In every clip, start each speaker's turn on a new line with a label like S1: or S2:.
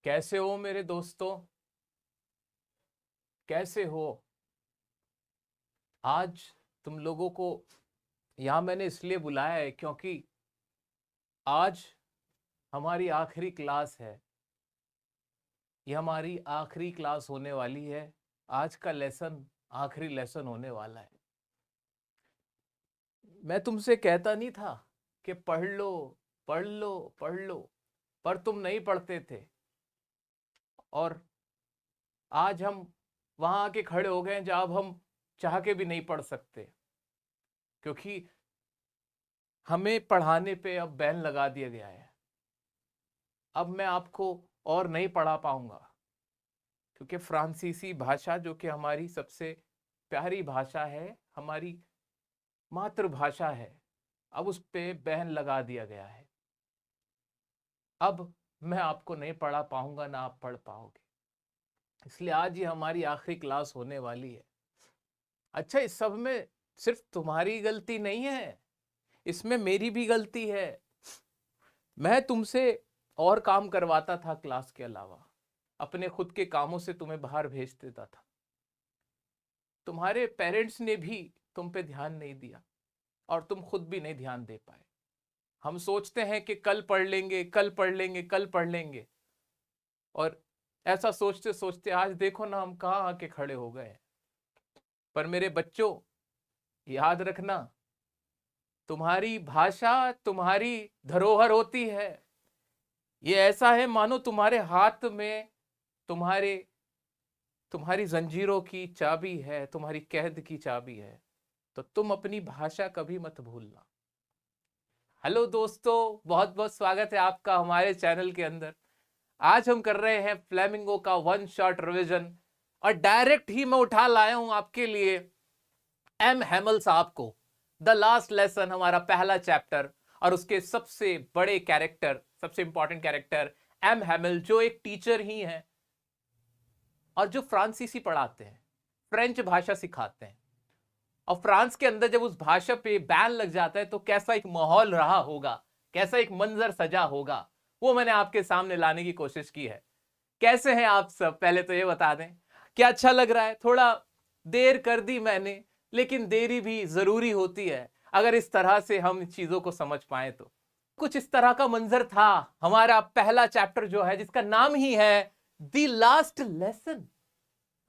S1: कैसे हो मेरे दोस्तों? कैसे हो? आज तुम लोगों को यहां मैंने इसलिए बुलाया है क्योंकि आज हमारी आखिरी क्लास है। ये हमारी आखिरी क्लास होने वाली है। आज का लेसन आखिरी लेसन होने वाला है। मैं तुमसे कहता नहीं था कि पढ़ लो पढ़ लो पढ़ लो, पर तुम नहीं पढ़ते थे। और आज हम वहां आके खड़े हो गए जब हम चाह के भी नहीं पढ़ सकते, क्योंकि हमें पढ़ाने पे अब बैन लगा दिया गया है। अब मैं आपको और नहीं पढ़ा पाऊंगा, क्योंकि फ्रांसीसी भाषा जो कि हमारी सबसे प्यारी भाषा है, हमारी मातृभाषा है, अब उस पे बैन लगा दिया गया है। अब मैं आपको नहीं पढ़ा पाऊंगा, ना आप पढ़ पाओगे। इसलिए आज ये हमारी आखिरी क्लास होने वाली है। अच्छा, इस सब में सिर्फ तुम्हारी गलती नहीं है, इसमें मेरी भी गलती है। मैं तुमसे और काम करवाता था क्लास के अलावा, अपने खुद के कामों से तुम्हें बाहर भेज देता था। तुम्हारे पेरेंट्स ने भी तुम पे ध्यान नहीं दिया और तुम खुद भी नहीं ध्यान दे पाए। हम सोचते हैं कि कल पढ़ लेंगे, कल पढ़ लेंगे, कल पढ़ लेंगे, और ऐसा सोचते सोचते आज देखो ना हम कहाँ आके खड़े हो गए। पर मेरे बच्चों, याद रखना, तुम्हारी भाषा तुम्हारी धरोहर होती है। ये ऐसा है मानो तुम्हारे हाथ में तुम्हारी जंजीरों की चाबी है, तुम्हारी कैद की चाबी है। तो तुम अपनी भाषा कभी मत भूलना। हेलो दोस्तों, बहुत बहुत स्वागत है आपका हमारे चैनल के अंदर। आज हम कर रहे हैं फ्लेमिंगो का वन शॉट रिवीजन, और डायरेक्ट ही मैं उठा लाया हूं आपके लिए एम हैमल साहब को। द लास्ट लेसन, हमारा पहला चैप्टर, और उसके सबसे बड़े कैरेक्टर, सबसे इंपॉर्टेंट कैरेक्टर एम हैमल, जो एक टीचर ही हैं और जो फ्रांसीसी पढ़ाते हैं, फ्रेंच भाषा सिखाते हैं। और फ्रांस के अंदर जब उस भाषा पे बैन लग जाता है तो कैसा एक माहौल रहा होगा, कैसा एक मंजर सजा होगा, वो मैंने आपके सामने लाने की कोशिश की है। कैसे हैं आप सब? पहले तो ये बता दें, क्या अच्छा लग रहा है? थोड़ा देर कर दी मैंने, लेकिन देरी भी जरूरी होती है अगर इस तरह से हम चीजों को समझ पाए तो। कुछ इस तरह का मंजर था हमारा पहला चैप्टर, जो है जिसका नाम ही है द लास्ट लेसन,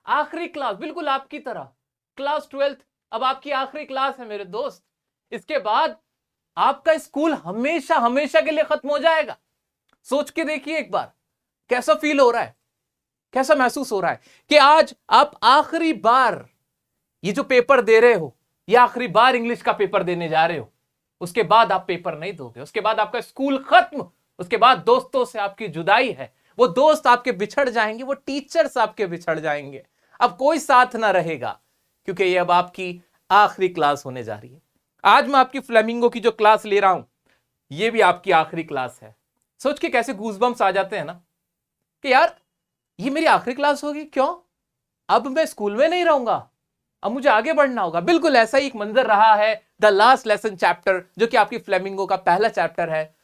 S1: आखिरी क्लास। बिल्कुल आपकी तरह क्लास 12th अब आपकी आखिरी क्लास है मेरे दोस्त। इसके बाद आपका स्कूल हमेशा हमेशा के लिए खत्म हो जाएगा। सोच के देखिए एक बार, कैसा फील हो रहा है, कैसा महसूस हो रहा है कि आज आप आखिरी बार ये जो पेपर दे रहे हो, ये आखिरी बार इंग्लिश का पेपर देने जा रहे हो। उसके बाद आप पेपर नहीं दोगे, उसके बाद आपका स्कूल खत्म, उसके बाद दोस्तों से आपकी जुदाई है। वो दोस्त आपके बिछड़ जाएंगे, वो टीचर्स आपके बिछड़ जाएंगे, अब कोई साथ ना रहेगा, क्योंकि ये अब आपकी आखिरी क्लास होने जा रही है। आज मैं आपकी फ्लेमिंगो की जो क्लास ले रहा हूं, ये भी आपकी आखिरी क्लास है। सोच के कैसे गूज़बम्प्स आ जाते हैं ना, कि यार ये मेरी आखिरी क्लास होगी। क्यों? अब मैं स्कूल में नहीं रहूंगा, अब मुझे आगे बढ़ना होगा। बिल्कुल ऐसा ही एक मंजर रहा है द लास्ट लेसन चैप्टर, जो कि आपकी फ्लेमिंगो का पहला चैप्टर है।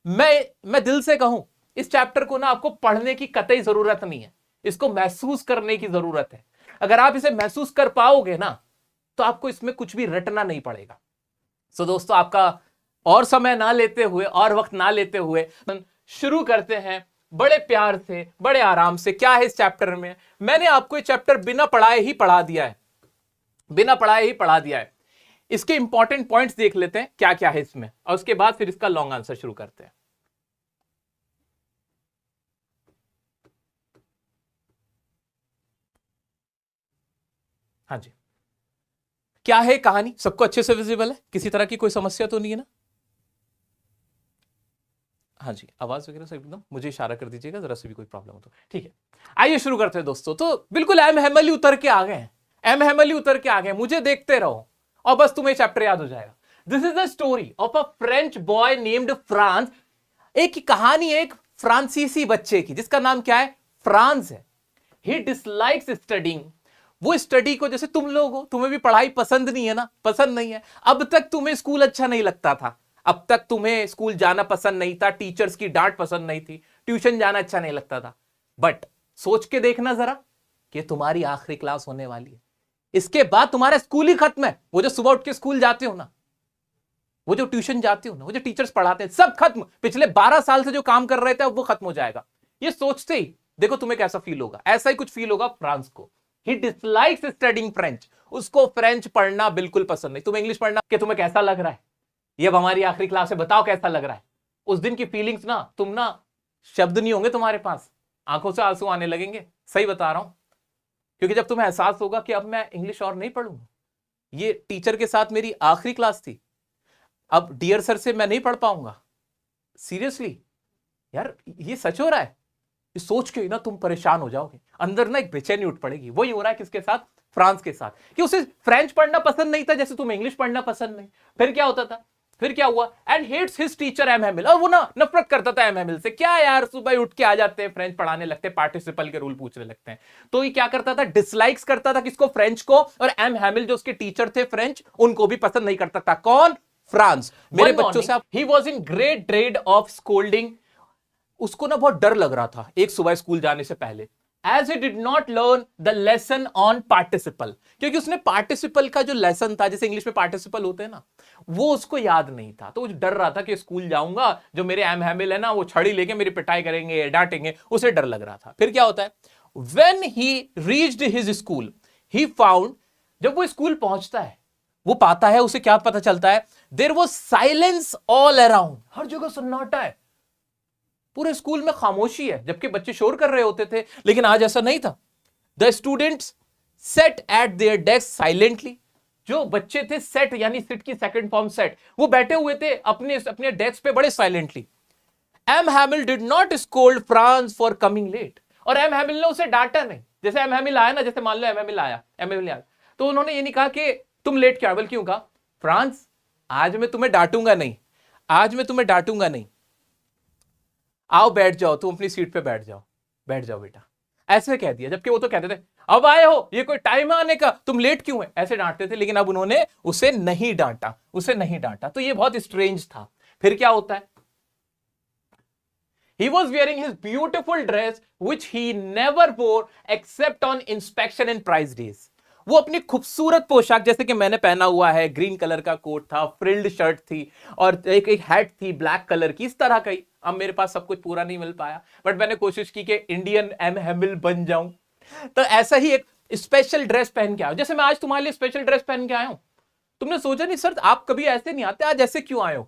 S1: मैं दिल से कहूं, इस चैप्टर को ना आपको पढ़ने की कतई जरूरत नहीं है, इसको महसूस करने की जरूरत है। अगर आप इसे महसूस कर पाओगे ना, तो आपको इसमें कुछ भी रटना नहीं पड़ेगा। सो दोस्तों, आपका और समय ना लेते हुए और वक्त ना लेते हुए शुरू करते हैं बड़े प्यार से, बड़े आराम से। क्या है इस चैप्टर में? मैंने आपको ये चैप्टर बिना पढ़ाए ही पढ़ा दिया है, बिना पढ़ाए ही पढ़ा दिया है। इसके इंपॉर्टेंट पॉइंट्स देख लेते हैं क्या क्या है इसमें, और उसके बाद फिर इसका लॉन्ग आंसर शुरू करते हैं। हाँ जी, क्या है कहानी? सबको अच्छे से विजिबल है? किसी तरह की कोई समस्या तो नहीं है ना? हाँ जी, आवाज वगैरह सब एकदम, मुझे इशारा कर दीजिएगा जरा से भी कोई प्रॉब्लम हो तो। ठीक है, आइए शुरू करते हैं दोस्तों। तो बिल्कुल एम हैमल ही उतर के आ गए हैं, एम हैमल ही उतर के आ गए। मुझे देखते रहो और बस तुम्हें चैप्टर याद हो जाएगा। This is the story of a French boy named France. एक कहानी है एक फ्रांसीसी बच्चे की, जिसका नाम क्या है? फ्रांस है। ही डिसलाइक्स स्टडिंग। वो स्टडी को, जैसे तुम लोग हो, तुम्हें भी पढ़ाई पसंद नहीं है ना? पसंद नहीं है। अब तक तुम्हें स्कूल अच्छा नहीं लगता था, अब तक तुम्हें स्कूल जाना पसंद नहीं था, टीचर्स की डांट पसंद नहीं थी, ट्यूशन जाना अच्छा नहीं लगता था। बट सोच के देखना जरा कि तुम्हारी आखिरी क्लास होने वाली है, इसके बाद तुम्हारा स्कूल ही खत्म है। वो जो सुबह उठ के स्कूल जाते हो ना, वो जो ट्यूशन जाते हो ना, वो जो टीचर्स पढ़ाते हैं, सब खत्म। पिछले 12 साल से जो काम कर रहे थे अब वो खत्म हो जाएगा। ये सोचते ही देखो तुम्हें कैसा फील होगा। ऐसा ही कुछ फील होगा फ्रांस को। ही डिसलाइक्स स्टडिंग फ्रेंच। उसको फ्रेंच पढ़ना बिल्कुल पसंद नहीं। तुम्हें इंग्लिश पढ़ना कि तुम्हें कैसा लग रहा है, ये अब हमारी आखिरी क्लास है, बताओ कैसा लग रहा है। उस दिन की फीलिंग्स ना, तुम ना, शब्द नहीं होंगे तुम्हारे पास, आंखों से आंसू आने लगेंगे। सही बता रहा हूं, क्योंकि जब तुम्हें एहसास होगा कि अब मैं इंग्लिश और नहीं पढ़ूंगा, ये टीचर के साथ मेरी आखिरी क्लास थी, अब डियर सर से मैं नहीं पढ़ पाऊंगा। सीरियसली यार, ये सच हो रहा है। ये सोच के ना तुम परेशान हो जाओगे, अंदर ना एक बेचैनी उठ पड़ेगी। वही हो रहा है किसके साथ? फ्रांस के साथ, कि उसे फ्रेंच पढ़ना पसंद नहीं था जैसे तुम्हें इंग्लिश पढ़ना पसंद नहीं। फिर क्या होता था, फिर क्या हुआ? And hates his teacher M Hamel. और वो ना नफरत करता था एम हैमिल से। क्या यार, सुबह उठ के आ जाते हैं, फ्रेंच पढ़ाने लगते हैं, पार्टिसिपल के रूल पूछने लगते हैं। तो ये क्या करता था? डिसलाइक्स करता था किसको? फ्रेंच को। और एम हैमिल जो उसके टीचर थे फ्रेंच, उनको भी पसंद नहीं करता था। कौन? फ्रांस। मेरे बच्चों से he was in great dread of scolding. उसको ना बहुत डर लग रहा था एक सुबह स्कूल जाने से पहले, as he did not learn the lesson on participle. क्योंकि उसने पार्टिसिपल का जो लेसन था, जैसे इंग्लिश में पार्टिसिपल होते हैं ना, वो उसको याद नहीं था। तो वो डर रहा था कि स्कूल जाऊंगा, जो मेरे एम हैमिल है ना, वो छड़ी लेके मेरी पिटाई करेंगे, डांटेंगे। उसे डर लग रहा था। फिर क्या होता है? When he reached his school, he found, जब वो स्कूल पहुंचता है, वो पाता है, उसे क्या पता चलता है? There was silence all around. हर जगह सन्नाटा है, पूरे स्कूल में खामोशी है, जबकि बच्चे शोर कर रहे होते थे। लेकिन आज ऐसा नहीं था। The students set eight there desk silently. जो बच्चे थे, सेट यानी सिट की सेकंड फॉर्म सेट, वो बैठे हुए थे अपने अपने डेस्क पे बड़े silently. M Hamel did not scold Franz for coming late. और एम हैमिल ने उसे डांटा नहीं। जैसे एम हैमिल आया ना, जैसे मान लो एम हैमिल आया, तो उन्होंने ये नहीं कहा कि तुम लेट क्या, बल्कि क्यों कहा, फ्रांस आज मैं तुम्हें डांटूंगा नहीं, आज मैं तुम्हें डांटूंगा नहीं, आओ बैठ जाओ, तुम अपनी सीट पे बैठ जाओ, बैठ जाओ बेटा, ऐसे कह दिया। जबकि वो तो कहते थे अब आए हो, ये कोई टाइम है आने का, तुम लेट क्यों है, ऐसे डांटते थे। लेकिन अब उन्होंने उसे नहीं डांटा, उसे नहीं डांटा। तो ये बहुत स्ट्रेंज था। फिर क्या होता है? He was wearing his beautiful dress which he never wore except on inspection and prize days. वो अपनी खूबसूरत पोशाक, जैसे कि मैंने पहना हुआ है, ग्रीन कलर का कोट था, फ्रिल्ड शर्ट थी, और एक हैट थी ब्लैक कलर की, इस तरह का ही। अब मेरे पास सब कुछ पूरा नहीं मिल पाया, बट मैंने कोशिश की कि इंडियन एम हैमिल बन जाऊं। तो ऐसा ही एक स्पेशल ड्रेस पहन के आया, जैसे मैं आज तुम्हारे लिए स्पेशल ड्रेस पहन के आया हूं। तुमने सोचा नहीं सर आप कभी ऐसे नहीं आते, आज ऐसे क्यों आए हो?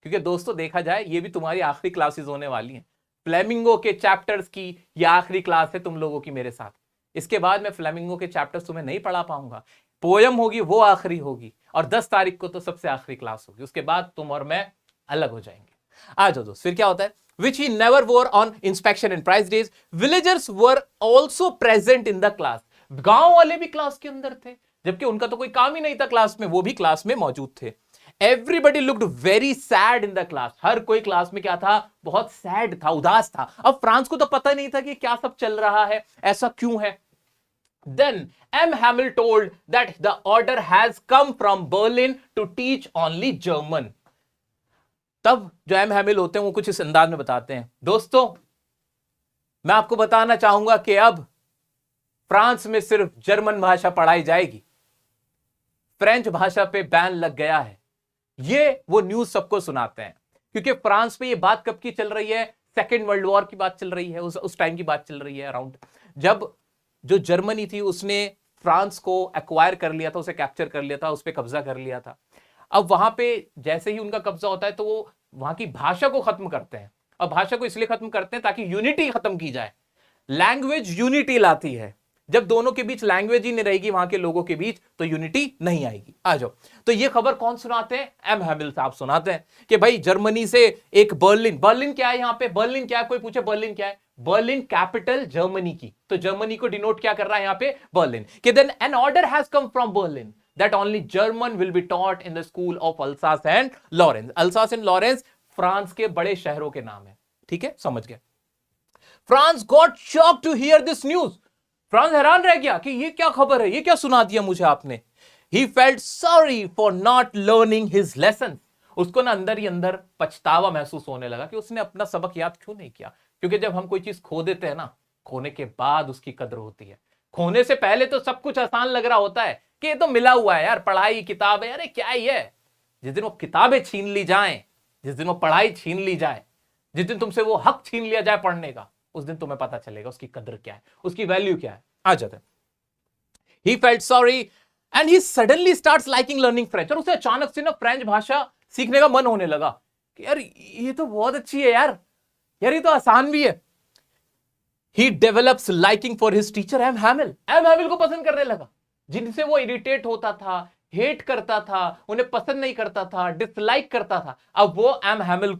S1: क्योंकि दोस्तों देखा जाए, ये भी तुम्हारी आखिरी क्लासेस होने वाली हैं। फ्लेमिंगो के चैप्टर्स की ये आखिरी क्लास है तुम लोगों की मेरे साथ। इसके बाद मैं फ्लेमिंगो के चैप्टर्स तुम्हें नहीं पढ़ा पाऊंगा। पोयम होगी वो आखिरी होगी, और 10 तारीख को तो सबसे आखिरी क्लास होगी। उसके बाद तुम और मैं अलग हो जाएंगे। आ जाओ दोस्त, फिर क्या होता है? Which he never wore on inspection and prize days. Villagers were also present in the class. गांव वाले भी क्लास के अंदर थे, जबकि उनका तो कोई काम ही नहीं था क्लास में, वो भी क्लास में मौजूद थे। Everybody looked very sad in the class. हर कोई क्लास में क्या था? बहुत सैड था, उदास था। अब फ्रांस को तो पता नहीं था कि क्या सब चल रहा है, ऐसा क्यों है। Then M. Hamill told that the order has come from Berlin to teach only German. तब जो एम हैमिल होते हैं वो कुछ इस अंदाज में बताते हैं, दोस्तों मैं आपको बताना चाहूंगा कि अब फ्रांस में सिर्फ जर्मन भाषा पढ़ाई जाएगी, फ्रेंच भाषा पे बैन लग गया है। ये वो न्यूज सबको सुनाते हैं, क्योंकि फ्रांस में ये बात कब की चल रही है? सेकेंड वर्ल्ड वॉर की बात चल रही है, उस टाइम की बात चल रही है अराउंड, जब जो जर्मनी थी उसने फ्रांस को एक्वायर कर लिया था, उसे कैप्चर कर लिया था, उस पर कब्जा कर लिया था। अब वहां पे जैसे ही उनका कब्जा होता है तो वो वहां की भाषा को खत्म करते हैं। अब भाषा को इसलिए खत्म करते हैं ताकि यूनिटी खत्म की जाए। लैंग्वेज यूनिटी लाती है। जब दोनों के बीच लैंग्वेज ही नहीं रहेगी वहां के लोगों के बीच, तो यूनिटी नहीं आएगी। आ जाओ, तो ये खबर कौन सुनाते हैं? एम हैमिल साहब सुनाते हैं कि भाई जर्मनी से एक बर्लिन, बर्लिन क्या है यहाँ पे? बर्लिन क्या है? कोई पूछे बर्लिन क्या है? बर्लिन कैपिटल जर्मनी की, तो जर्मनी को डिनोट क्या कर रहा है यहाँ पे? बर्लिन। कि then an order has come from Berlin that only German will be taught in the school of Alsace and Lorraine. Alsace and Lorraine France के बड़े शहरों के नाम है, ठीक है, समझ गए। France got shocked to hear this news. France हैरान रह गया कि ये क्या खबर है, ये क्या सुना दिया मुझे आपने। He felt sorry for not learning his lessons. उसको ना अंदर ही अंदर पछतावा महसूस होने लगा कि उसने अपना सबक याद क्यों नहीं किया, क्योंकि जब हम कोई चीज खो देते हैं ना, खोने के बाद उसकी कदर होती है। खोने से पहले तो सब कुछ आसान लग रहा होता है कि ये तो मिला हुआ है यार, पढ़ाई किताब है, अरे क्या ही है। जिस दिन वो किताबें छीन ली जाए, जिस दिन वो पढ़ाई छीन ली जाए, जिस दिन तुमसे वो हक छीन लिया जाए पढ़ने का, उस दिन तुम्हें पता चलेगा उसकी कदर क्या है, उसकी वैल्यू क्या है। आ जाते हैं। He felt sorry and he suddenly starts liking learning French। और उसे अचानक से ना फ्रेंच भाषा सीखने का मन होने लगा कि यार ये तो बहुत अच्छी है यार, यार ये तो आसान भी है। He develops liking for his teacher M. Hamill। M. Hamill को पसंद करने लगा। जिनसे वो इरिटेट होता था, हेट करता था, उन्हें पसंद नहीं करता था, डिसलाइक करता था, अब वो एम हैमिल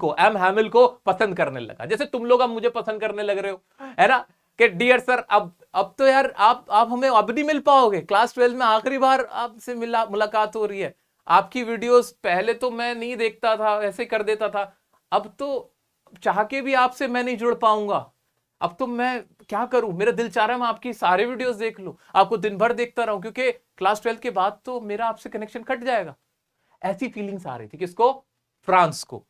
S1: को पसंद करने लगा। जैसे तुम लोग अब मुझे पसंद करने लग रहे हो, है ना, कि डियर सर अब तो यार आप हमें अब नहीं मिल पाओगे, क्लास 12 में आखिरी बार आपसे मुलाकात हो रही है। आपकी वीडियोस पहले तो मैं नहीं देखता था, ऐसे कर देता था, अब तो चाह के भी आपसे मैं नहीं जुड़ पाऊंगा। अब तो मैं क्या करूं, मेरा दिल चाह रहा है मैं आपकी सारे वीडियोस देख लूं, आपको दिन भर देखता रहूं, क्योंकि क्लास 12 के बाद तो मेरा आपसे कनेक्शन कट जाएगा। ऐसी फीलिंग्स आ रही थी किसको, फ्रांस को।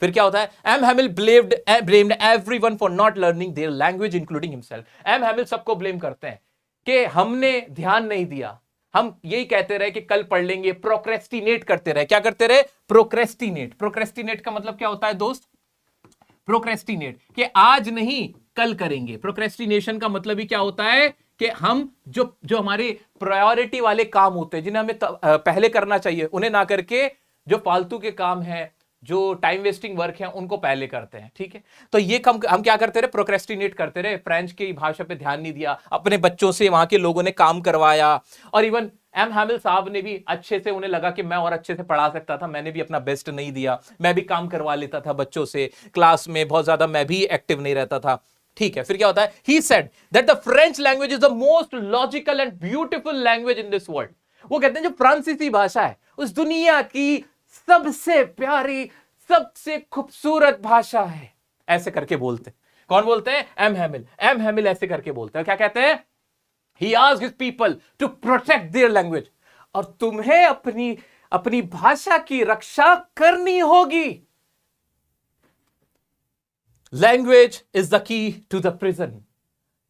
S1: फिर क्या होता है, M Hamel blamed everyone for not learning their language including himself. M Hamel सबको ब्लेम करते हैं कि हमने ध्यान नहीं दिया, हम यही कहते रहे कि कल पढ़ लेंगे, प्रोक्रेस्टिनेट करते रहे। क्या करते रहे, प्रोक्रेस्टिनेट का मतलब क्या होता है दोस्त, प्रोक्रेस्टिनेट कि आज नहीं कल करेंगे। प्रोक्रेस्टिनेशन का मतलब ही क्या होता है कि हम जो हमारे प्रायोरिटी वाले काम होते हैं, जिन्हें हमें पहले करना चाहिए, उन्हें ना करके जो फालतू के काम है, जो टाइम वेस्टिंग वर्क है, उनको पहले करते हैं। ठीक है, तो ये हम क्या करते रहे, प्रोक्रेस्टिनेट करते रहे, फ्रेंच की भाषा पे ध्यान नहीं दिया, अपने बच्चों से वहां के लोगों ने काम करवाया। और इवन एम हैमिल साहब ने भी अच्छे से, उन्हें लगा कि मैं और अच्छे से पढ़ा सकता था, मैंने भी अपना बेस्ट नहीं दिया, मैं भी काम करवा लेता था बच्चों से, क्लास में बहुत ज्यादा मैं भी एक्टिव नहीं रहता था। ठीक है, फिर क्या होता है, he said that the French language is the most logical and beautiful language in this world. वो कहते हैं जो फ्रांसीसी भाषा है उस दुनिया की सबसे प्यारी, सबसे खूबसूरत भाषा है, ऐसे करके बोलते। कौन बोलते हैं, एम हैमिल ऐसे करके बोलते हैं। क्या कहते हैं, he asked his people to protect their language। और तुम्हें अपनी भाषा की रक्षा करनी होगी। Language is the key to the prison.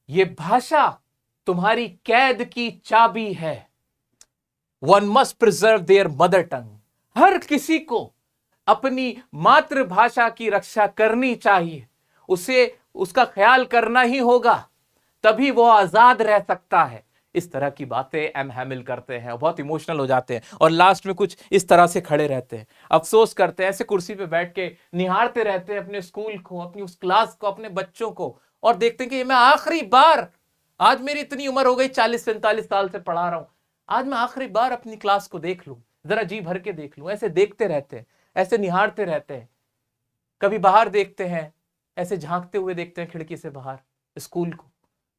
S1: ये भाषा तुम्हारी कैद की चाबी है। One must preserve their mother tongue. हर किसी को अपनी मातृभाषा की रक्षा करनी चाहिए, उसे उसका ख्याल करना ही होगा, तभी वो आजाद रह सकता है। इस तरह की बातें एम हैमिल करते हैं, बहुत इमोशनल हो जाते हैं और लास्ट में कुछ इस तरह से खड़े रहते हैं, अफसोस करते हैं, ऐसे कुर्सी पे बैठ के निहारते रहते हैं अपने स्कूल को, अपनी उस क्लास को, अपने बच्चों को, और देखते हैं कि मैं आखिरी बार, आज मेरी इतनी उम्र हो गई, 40-45 साल से पढ़ा रहा हूं, आज मैं आखिरी बार अपनी क्लास को देख लूं, जरा जी भर के देख लूं। ऐसे देखते रहते हैं, ऐसे निहारते रहते हैं, कभी बाहर देखते हैं, ऐसे झांकते हुए देखते हैं खिड़की से बाहर स्कूल को,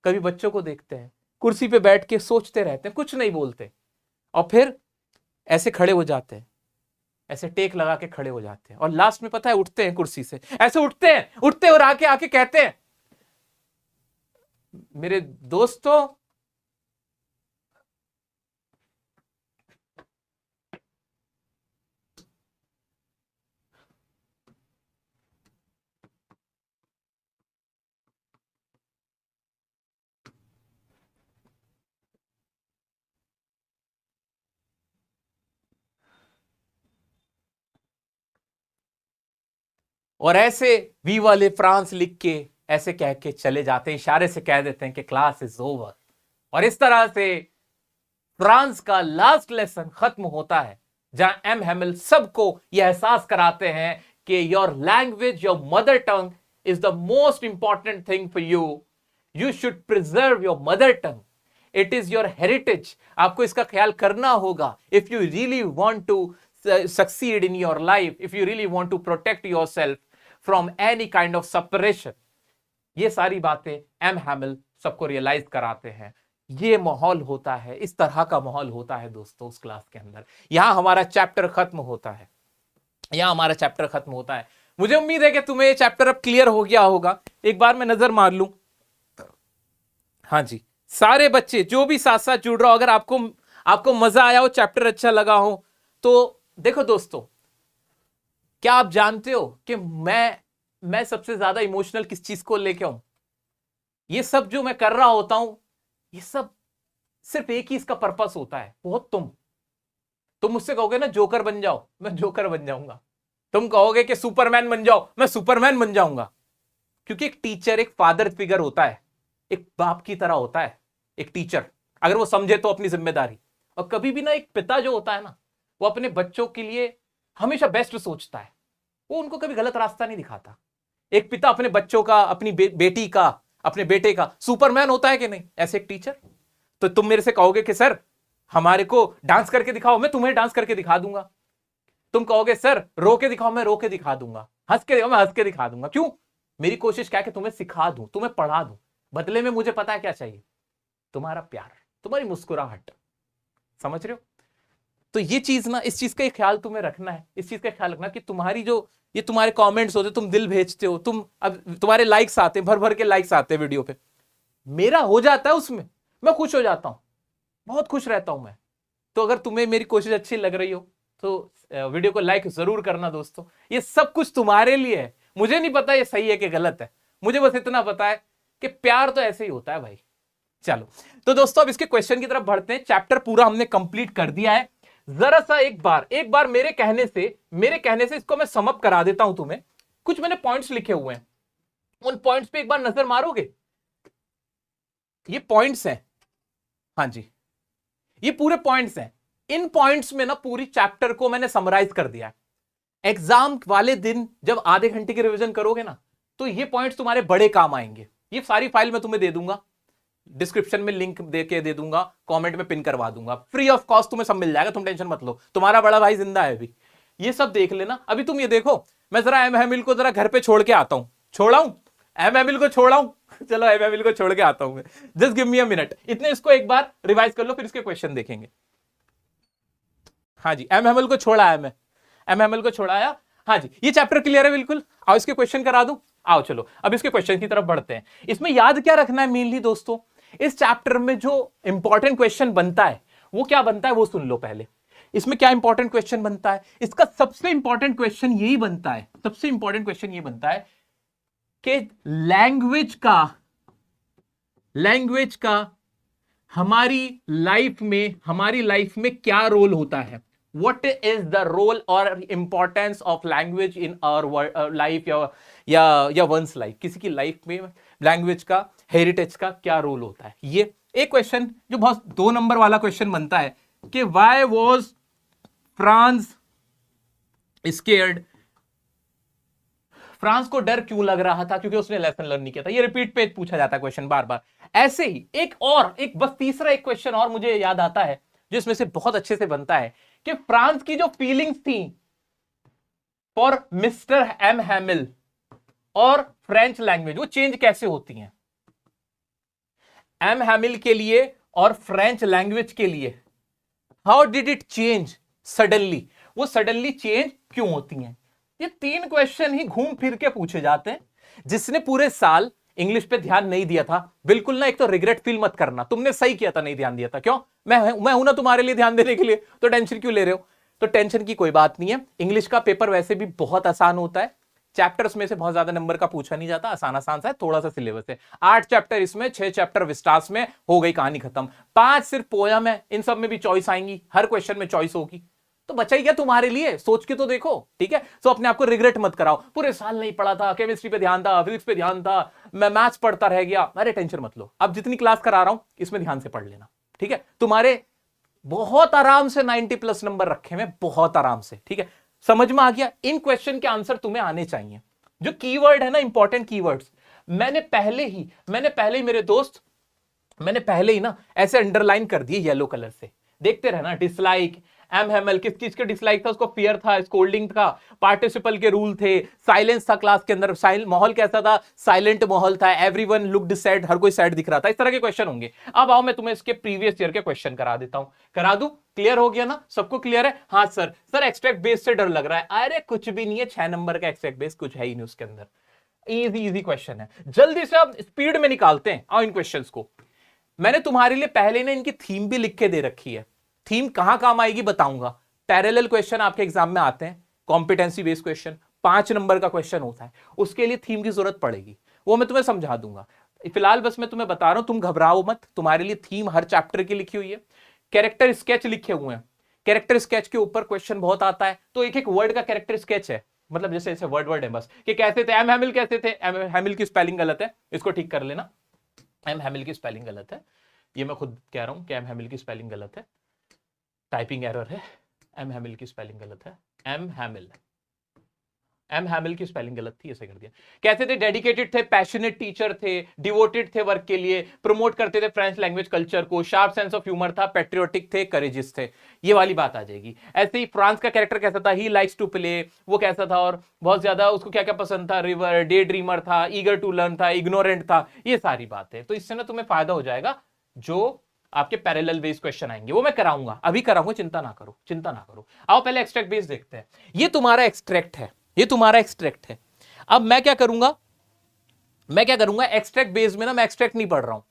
S1: कभी बच्चों को देखते हैं, कुर्सी पे बैठ के सोचते रहते हैं, कुछ नहीं बोलते, और फिर ऐसे खड़े हो जाते हैं, ऐसे टेक लगा के खड़े हो जाते हैं, और लास्ट में पता है उठते हैं कुर्सी से, ऐसे उठते और आके कहते हैं, मेरे दोस्तों, और ऐसे वी वाले फ्रांस लिख के ऐसे कह के चले जाते हैं, इशारे से कह देते हैं कि क्लास इज ओवर। और इस तरह से फ्रांस का लास्ट लेसन खत्म होता है, जहां एम हैमिल सबको यह एहसास कराते हैं कि your language, your mother tongue is the most important thing for you. You should preserve your mother tongue, it is your heritage. आपको इसका ख्याल करना होगा if you really want to succeed in your life, if you really want to protect yourself from any kind of separation। ये सारी बातें M Hamel सबको realise कराते हैं। ये माहौल होता है, इस तरह का माहौल होता है दोस्तों उस क्लास के अंदर। यहां हमारा चैप्टर खत्म होता है, मुझे उम्मीद है कि तुम्हें ये चैप्टर अब क्लियर हो गया होगा। एक बार मैं नजर मार लूं, हाँ जी, सारे बच्चे जो भी साथ साथ जुड़ रहा हो, अगर आपको मजा आया हो, चैप्टर अच्छा लगा हो, तो देखो दोस्तों, क्या आप जानते हो कि मैं मैं सबसे ज्यादा इमोशनल किस चीज को लेके हूं? ये सब जो मैं कर रहा होता हूं, ये सब सिर्फ एक ही इसका पर्पस होता है, वो तुम मुझसे कहोगे ना जोकर बन जाओ, मैं जोकर बन जाऊंगा। तुम कहोगे कि सुपरमैन बन जाओ, मैं सुपरमैन बन जाऊंगा। क्योंकि एक टीचर एक फादर फिगर होता है, एक बाप की तरह होता है एक टीचर, अगर वो समझे तो अपनी जिम्मेदारी। और कभी भी ना एक पिता जो होता है ना, वो अपने बच्चों के लिए हमेशा बेस्ट सोचता है, वो उनको कभी गलत रास्ता नहीं दिखाता। एक पिता अपने बच्चों का, अपनी बेटी का, अपने बेटे का सुपरमैन होता है कि नहीं? ऐसे एक टीचर। तो तुम मेरे से कहोगे कि सर हमारे को डांस करके दिखाओ, मैं तुम्हें डांस करके दिखा दूंगा। तुम कहोगे सर रो के दिखाओ, मैं रो के दिखा दूंगा। हंस के दिखाओ, मैं हंस के दिखा दूंगा। क्यों? मेरी कोशिश क्या है कि तुम्हें सिखा दूं, तुम्हें पढ़ा दूं। बदले में मुझे पता है क्या चाहिए, तुम्हारा प्यार, तुम्हारी मुस्कुराहट। समझ रहे हो? तो ये चीज ना, इस चीज का ख्याल तुम्हें रखना है, इस चीज का ख्याल रखना कि तुम्हारी जो ये तुम्हारे कमेंट्स होते, तुम दिल भेजते हो, तुम अब तुम्हारे लाइक्स आते हैं, भर भर के लाइक्स आते हैं वीडियो पे, मेरा हो जाता है उसमें, मैं खुश हो जाता हूं, बहुत खुश रहता हूं मैं। तो अगर तुम्हें मेरी कोशिश अच्छी लग रही हो तो वीडियो को लाइक जरूर करना दोस्तों। ये सब कुछ तुम्हारे लिए है, मुझे नहीं पता ये सही है कि गलत है, मुझे बस इतना पता है कि प्यार तो ऐसे ही होता है भाई। चलो तो दोस्तों अब इसके क्वेश्चन की तरफ बढ़ते हैं। चैप्टर पूरा हमने कंप्लीट कर दिया है। जरा सा एक बार मेरे कहने से इसको मैं समअप करा देता हूं तुम्हें। कुछ मैंने पॉइंट्स लिखे हुए हैं, उन पॉइंट्स पे एक बार नजर मारोगे? ये पॉइंट्स हैं, हाँ जी, ये पूरे पॉइंट्स हैं। इन पॉइंट्स में ना पूरी चैप्टर को मैंने समराइज कर दिया है। एग्जाम वाले दिन जब आधे घंटे की रिवीजन करोगे ना, तो ये पॉइंट्स तुम्हारे बड़े काम आएंगे। ये सारी फाइल मैं तुम्हें दे दूंगा, डिस्क्रिप्शन में लिंक दे दूंगा, कमेंट में पिन करवा दूंगा, फ्री ऑफ कॉस्ट तुम्हें सब मिल जाएगा, तुम टेंशन मत लो, तुम्हारा बड़ा भाई जिंदा है अभी। ये सब देख लेना। अभी तुम ये देखो, मैं जरा एम हैमिल को जरा घर पे छोड़ के आता हूं, छोड़ाऊं एम हैमिल को, छोड़ाऊं चलो एम हैमिल को छोड़ के आता हूं मैं, just give me a minute. इतने इसको एक बार रिवाइज कर लो, फिर इसके क्वेश्चन देखेंगे। हाँ जी, एम हैमिल को छोड़ा है मैं, एम हैमिल को छोड़ाया। हाँ जी, ये चैप्टर क्लियर है बिल्कुल। आओ इसके क्वेश्चन करा दूं, आओ चलो अब इसके क्वेश्चन की तरफ बढ़ते हैं। इसमें याद क्या रखना है मेनली दोस्तों, इस चैप्टर में जो इंपॉर्टेंट क्वेश्चन बनता है वो क्या बनता है वो सुन लो पहले। इसमें क्या इंपॉर्टेंट क्वेश्चन बनता है? इसका सबसे इंपॉर्टेंट क्वेश्चन यही बनता है, सबसे इंपॉर्टेंट क्वेश्चन ये बनता है कि लैंग्वेज का हमारी लाइफ में क्या रोल होता है। What is the role or importance of language in our life या one's life? किसी की लाइफ में लैंग्वेज का, हेरिटेज का क्या रोल होता है। ये एक क्वेश्चन जो बहुत 2 नंबर वाला क्वेश्चन बनता है कि why was France scared? France को डर क्यों लग रहा था? क्योंकि उसने लेसन लर्न नहीं किया था। ये रिपीट पे पूछा जाता है क्वेश्चन बार बार। ऐसे ही एक बस तीसरा एक क्वेश्चन और मुझे याद आता है जो इसमें से बहुत अच्छे से बनता है कि फ्रांस की जो फीलिंग्स थी फॉर मिस्टर एम हैमिल और फ्रेंच लैंग्वेज, वो चेंज कैसे होती हैं एम हैमिल के लिए और फ्रेंच लैंग्वेज के लिए। How did it change suddenly, वो सडनली चेंज क्यों होती हैं। ये 3 क्वेश्चन ही घूम फिर के पूछे जाते हैं। जिसने पूरे साल इंग्लिश पे ध्यान नहीं दिया था, बिल्कुल ना, एक तो रिग्रेट फील मत करना, तुमने सही किया था नहीं ध्यान दिया था। क्यों? मैं हूं ना तुम्हारे लिए ध्यान देने के लिए, तो टेंशन क्यों ले रहे हो? तो टेंशन की कोई बात नहीं है। इंग्लिश का पेपर वैसे भी बहुत आसान होता है, चैप्टर्स में से बहुत ज्यादा नंबर का पूछा नहीं जाता, आसान सा है, थोड़ा सा सिलेबस है। 8 चैप्टर इसमें, 6 चैप्टर विस्टास में, हो गई कहानी खत्म। 5 सिर्फ पोयम है, इन सब में भी चॉइस आएंगी, हर क्वेश्चन में चॉइस होगी, तो बचा ही क्या तुम्हारे लिए, सोच के तो देखो। ठीक है, तो अपने आप को रिग्रेट मत कराओ, पूरे साल नहीं पढ़ा था, केमिस्ट्री पे ध्यान था, फिजिक्स पे ध्यान था, मैं मैथ्स पढ़ता रह गया। अरे टेंशन मत लो, अब जितनी क्लास करा रहा हूं इसमें ध्यान से पढ़ लेना। ठीक है, तुम्हारे बहुत आराम से 90+ नंबर रखे हुए, बहुत आराम से। ठीक है, समझ में आ गया? इन क्वेश्चन के आंसर तुम्हें आने चाहिए। जो कीवर्ड है ना, इंपॉर्टेंट कीवर्ड्स, मैंने पहले ही मेरे दोस्त, मैंने पहले ही ना ऐसे अंडरलाइन कर दिए येलो कलर से। देखते रहना। डिसलाइक, एम हैमिल किस चीज के डिसलाइक था? उसको फियर था, स्कोल्डिंग था, पार्टिसिपल के रूल थे, साइलेंस था क्लास के अंदर, माहौल कैसा था? साइलेंट माहौल था, एवरीवन लुक्ड सैड, हर कोई सैड दिख रहा था। इस तरह के क्वेश्चन होंगे। अब आओ मैं तुम्हें इसके प्रीवियस ईयर के क्वेश्चन करा देता हूं। करा दूं? क्लियर हो गया ना? सबको क्लियर है? हाँ सर एक्सट्रैक्ट बेस से डर लग रहा है। अरे कुछ भी नहीं है, 6 नंबर का एक्सट्रैक्ट बेस कुछ है ही नहीं उसके अंदर। इजी क्वेश्चन है, जल्दी से अब स्पीड में निकालते हैं। आओ इन क्वेश्चंस को। मैंने तुम्हारे लिए पहले ने इनकी थीम भी लिख के दे रखी है। थीम कहां काम आएगी बताऊंगा। पैरेलल क्वेश्चन आपके एग्जाम में आते हैं, कॉम्पिटेंसी बेस्ड क्वेश्चन, 5 नंबर का क्वेश्चन होता है, उसके लिए थीम की जरूरत पड़ेगी, वो मैं तुम्हें समझा दूंगा। फिलहाल बस मैं तुम्हें बता रहा हूं, तुम घबराओ मत, तुम्हारे लिए थीम हर चैप्टर की लिखी हुई है, कैरेक्टर स्केच लिखे हुए हैं। कैरेक्टर स्केच के ऊपर क्वेश्चन बहुत आता है, तो एक एक वर्ड का कैरेक्टर स्केच है, मतलब जैसे ऐसे वर्ड है बस, कि कैसे थे, एम हैमिल कैसे थे, एम हैमिल की स्पेलिंग गलत है, इसको ठीक कर लेना, एम हैमिल की स्पेलिंग गलत है, ये मैं खुद कह रहा हूं कि एम हैमिल की स्पेलिंग गलत है, टाइपिंग एरर है, एम हैमिल की स्पेलिंग गलत है, एम हैमिल की स्पेलिंग गलत थी, ऐसे कर दिया। कैसे थे, डेडिकेटेड थे, पैशनेट टीचर थे, डिवोटेड थे वर्क के लिए, प्रमोट करते थे फ्रेंच लैंग्वेज कल्चर को, शार्प सेंस ऑफ ह्यूमर था, पेट्रियोटिक थे, करेजियस थे, ये वाली बात आ जाएगी। ऐसे ही फ्रांस का कैरेक्टर कैसा था, ही लाइक्स टू प्ले, वो कैसा था, और बहुत ज्यादा उसको क्या क्या पसंद था, रिवर, डे ड्रीमर था, ईगर टू लर्न था, इग्नोरेंट था, ये सारी बातें। तो इससे ना तुम्हें फायदा हो जाएगा, जो आपके पैरेलल बेस क्वेश्चन आएंगे वो मैं कराऊंगा, अभी कराऊंगा, चिंता ना करो, चिंता ना करो। आओ पहले एक्सट्रैक्ट बेस देखते हैं। ये तुम्हारा एक्सट्रैक्ट है, ये तुम्हारा एक्सट्रैक्ट है। अब मैं क्या करूंगा, एक्सट्रैक्ट बेस में ना मैं एक्सट्रैक्ट नहीं पढ़ रहा हूं,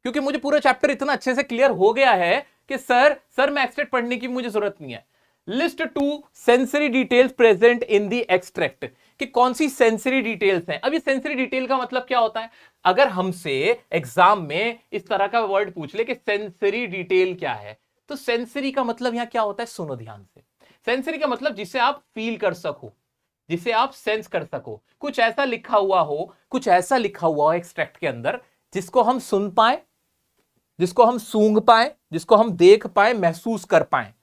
S1: क्योंकि मुझे पूरा चैप्टर इतना अच्छे से क्लियर हो गया है कि सर मैं एक्सट्रैक्ट पढ़ने की मुझे जरूरत नहीं है। List 2 sensory details present in the extract, कि कौन सी सेंसरी डिटेल्स हैं। अब ये सेंसरी डिटेल का मतलब क्या होता है, अगर हमसे एग्जाम में इस तरह का वर्ड पूछ ले कि सेंसरी डिटेल क्या है, तो सेंसरी का मतलब यहां क्या होता है, सुनो ध्यान से। सेंसरी का मतलब जिसे आप फील कर सको, जिसे आप सेंस कर सको, कुछ ऐसा लिखा हुआ हो एक्सट्रैक्ट के अंदर, जिसको हम सुन पाए, जिसको हम सूंघ पाए, जिसको हम देख पाए, महसूस कर पाए,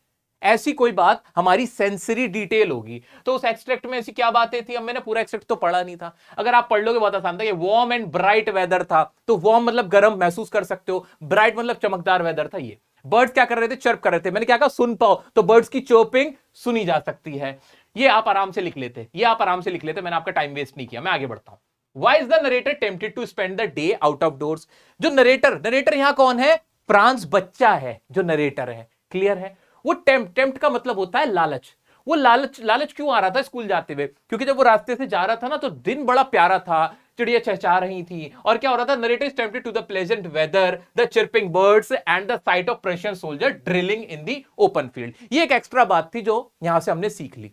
S1: ऐसी कोई बात हमारी सेंसरी डिटेल होगी। तो उस एक्सट्रैक्ट में ऐसी क्या बातें थी, अब मैंने पूरा एक्सट्रैक्ट तो पढ़ा नहीं था, अगर आप पढ़ लोगे बहुत आसान था। ये वार्म एंड ब्राइट वेदर था, तो वार्म मतलब गर्म महसूस कर सकते हो, ब्राइट मतलब चमकदार वेदर था। ये बर्ड्स क्या कर रहे थे, चर्प कर रहे थे, मैंने क्या कहा, सुन पाओ, तो बर्ड्स की चर्पिंग सुनी जा सकती है। ये आप आराम से लिख लेते, मैंने आपका टाइम वेस्ट नहीं किया, मैं आगे बढ़ता हूं। Why is the narrator tempted to spend the day out of doors? जो नरेटर यहां कौन है, फ्रांस बच्चा है जो नरेटर है, क्लियर है। वो टेम्प्ट का मतलब होता है लालच। वो लालच क्यों आ रहा था स्कूल जाते हुए, क्योंकि जब वो रास्ते से जा रहा था ना, तो दिन बड़ा प्यारा था, चिड़िया चहचहा रही थी, और क्या हो रहा था, narrator is tempted to the pleasant weather, the chirping birds and the sight of Prussian soldier drilling in the open field. ये एक एक्स्ट्रा बात थी जो यहां से हमने सीख ली।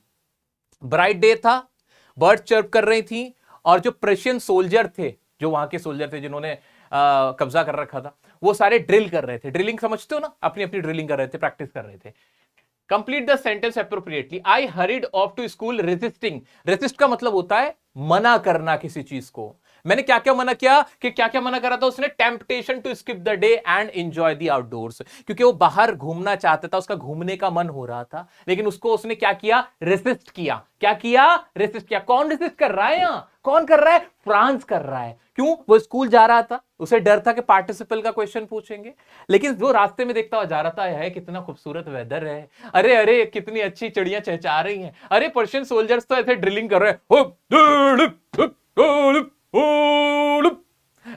S1: ब्राइट डे था, बर्ड चर्प कर रही थी, और जो प्रेशियन सोल्जर थे, जो वहां के सोल्जर थे जिन्होंने कब्जा कर रखा था, वो सारे ड्रिल कर रहे थे। ड्रिलिंग समझते हो ना, अपनी अपनी ड्रिलिंग कर रहे थे, प्रैक्टिस कर रहे थे। Complete the sentence appropriately. I hurried off to school resisting. Resist का मतलब होता है मना करना किसी चीज को। मैंने क्या क्या मना किया, कि क्या क्या मना करा था उसने, temptation to skip the day and enjoy the outdoors, क्योंकि वो बाहर घूमना चाहता था, उसका घूमने का मन हो रहा था, लेकिन उसको उसने क्या किया, रेसिस्ट किया। क्या किया, रेसिस्ट किया। कौन रेसिस्ट कर रहा है यहां, कौन कर रहा है, फ्रांस कर रहा है। क्यों, वो स्कूल जा रहा था, उसे डर था कि पार्टिसिपल का क्वेश्चन पूछेंगे, लेकिन वो रास्ते में देखता हुआ जा रहा था, है कितना खूबसूरत वेदर है, अरे अरे कितनी अच्छी चिड़ियां चहचहा रही हैं, अरे पर्शियन सोल्जर्स तो ऐसे ड्रिलिंग कर रहे हैं,